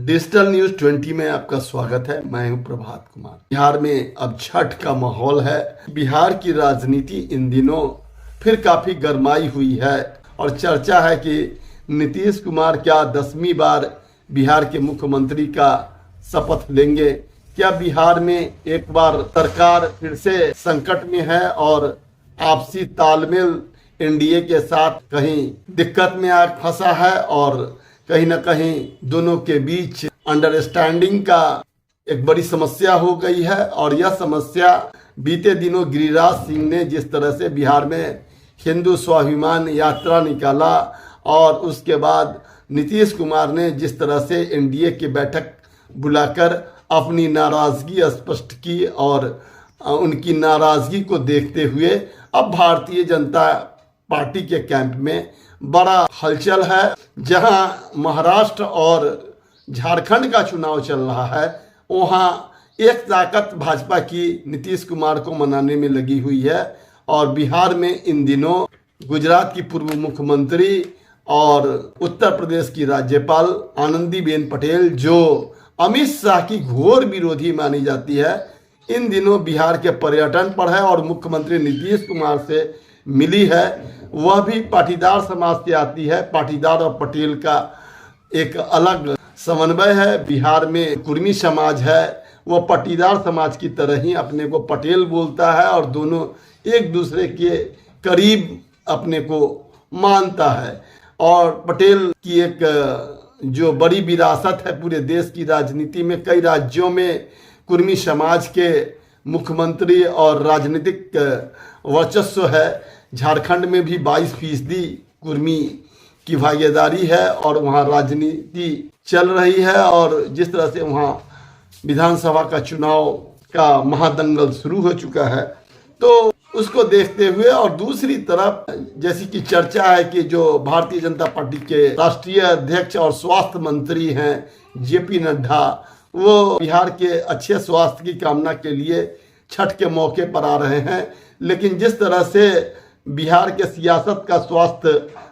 Digital news 20 में आपका स्वागत है। मैं हूं प्रभात कुमार। बिहार में अब छठ का माहौल है। बिहार की राजनीति इन दिनों फिर काफी गरमाई हुई है और चर्चा है कि नीतीश कुमार क्या 10वीं बार बिहार के मुख्यमंत्री का शपथ लेंगे। क्या बिहार में एक बार सरकार फिर से संकट में है और आपसी तालमेल एनडीए के साथ कहीं दिक्कत में आ फंसा है और कहीं ना कहीं दोनों के बीच अंडरस्टैंडिंग का एक बड़ी समस्या हो गई है। और यह समस्या बीते दिनों गिरिराज सिंह ने जिस तरह से बिहार में हिंदू स्वाभिमान यात्रा निकाला और उसके बाद नीतीश कुमार ने जिस तरह से एनडीए की बैठक बुलाकर अपनी नाराजगी स्पष्ट की और उनकी नाराजगी को देखते हुए अब भारतीय जनता पार्टी के कैंप में बड़ा हलचल है। जहां महाराष्ट्र और झारखंड का चुनाव चल रहा है, वहां एक ताकत भाजपा की नीतीश कुमार को मनाने में लगी हुई है। और बिहार में इन दिनों गुजरात की पूर्व मुख्यमंत्री और उत्तर प्रदेश की राज्यपाल आनंदीबेन पटेल, जो अमित शाह की घोर विरोधी मानी जाती है, इन दिनों बिहार के पर्यटन पर है और मुख्यमंत्री नीतीश कुमार से मिली है। वह भी पाटीदार समाज से आती है। पाटीदार और पटेल का एक अलग समन्वय है। बिहार में कुर्मी समाज है, वह पाटीदार समाज की तरह ही अपने को पटेल बोलता है और दोनों एक दूसरे के करीब अपने को मानता है। और पटेल की एक जो बड़ी विरासत है पूरे देश की राजनीति में, कई राज्यों में कुर्मी समाज के मुख्यमंत्री और राजनीतिक वर्चस्व है। झारखंड में भी 22% कुर्मी की भागीदारी है और वहाँ राजनीति चल रही है। और जिस तरह से वहाँ विधानसभा का चुनाव का महादंगल शुरू हो चुका है, तो उसको देखते हुए और दूसरी तरफ जैसी कि चर्चा है कि जो भारतीय जनता पार्टी के राष्ट्रीय अध्यक्ष और स्वास्थ्य मंत्री हैं जेपी नड्डा, वो बिहार के अच्छे स्वास्थ्य की कामना के लिए छठ के मौके पर आ रहे हैं। लेकिन जिस तरह से बिहार के सियासत का स्वास्थ्य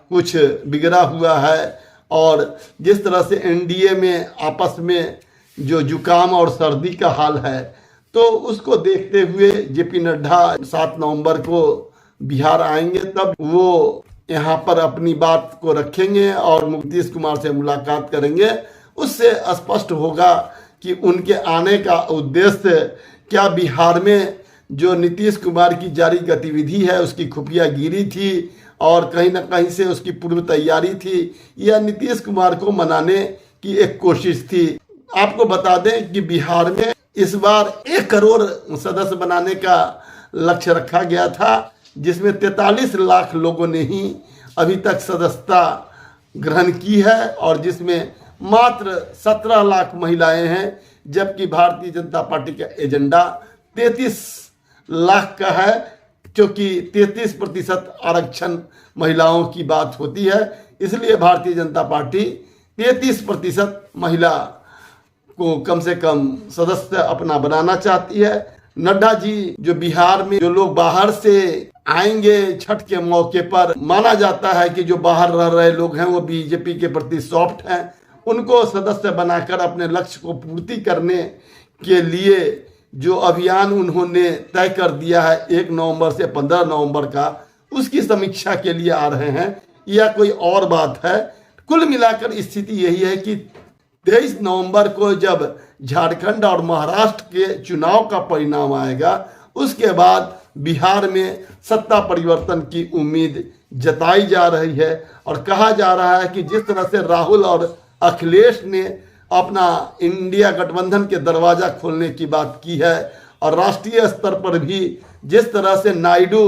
कुछ बिगड़ा हुआ है और जिस तरह से एनडीए में आपस में जो जुकाम और सर्दी का हाल है, तो उसको देखते हुए जेपी नड्डा 7 नवंबर को बिहार आएंगे। तब वो यहाँ पर अपनी बात को रखेंगे और नीतीश कुमार से मुलाकात करेंगे। उससे स्पष्ट होगा कि उनके आने का उद्देश्य क्या बिहार में जो नीतीश कुमार की जारी गतिविधि है उसकी खुफिया गिरी थी और कहीं ना कहीं से उसकी पूर्व तैयारी थी, या नीतीश कुमार को मनाने की एक कोशिश थी। आपको बता दें कि बिहार में इस बार 1 करोड़ सदस्य बनाने का लक्ष्य रखा गया था, जिसमें 43 लाख लोगों ने ही अभी तक सदस्यता ग्रहण की है और जिसमें मात्र 17 लाख महिलाएं हैं, जबकि भारतीय जनता पार्टी का एजेंडा 33 लाख का है, क्योंकि 33% आरक्षण महिलाओं की बात होती है। इसलिए भारतीय जनता पार्टी 33% महिला को कम से कम सदस्य अपना बनाना चाहती है। नड्डा जी जो बिहार में जो लोग बाहर से आएंगे छठ के मौके पर, माना जाता है कि जो बाहर रह रहे लोग हैं वो बीजेपी के प्रति सॉफ्ट हैं, उनको सदस्य बनाकर अपने लक्ष्य को पूर्ति करने के लिए जो अभियान उन्होंने तय कर दिया है 1 नवंबर से 15 नवंबर का, उसकी समीक्षा के लिए आ रहे हैं या कोई और बात है। कुल मिलाकर स्थिति यही है कि 23 नवंबर को जब झारखंड और महाराष्ट्र के चुनाव का परिणाम आएगा, उसके बाद बिहार में सत्ता परिवर्तन की उम्मीद जताई जा रही है। और कहा जा रहा है कि जिस तरह से राहुल और अखिलेश ने अपना इंडिया गठबंधन के दरवाजा खोलने की बात की है और राष्ट्रीय स्तर पर भी जिस तरह से नायडू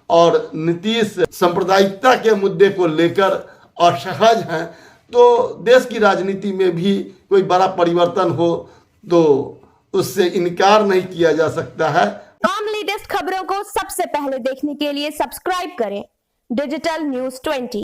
और नीतीश सांप्रदायिकता के मुद्दे को लेकर असहज हैं, तो देश की राजनीति में भी कोई बड़ा परिवर्तन हो तो उससे इनकार नहीं किया जा सकता है। तमाम लेटेस्ट खबरों को सबसे पहले देखने के लिए सब्सक्राइब करें डिजिटल न्यूज 20।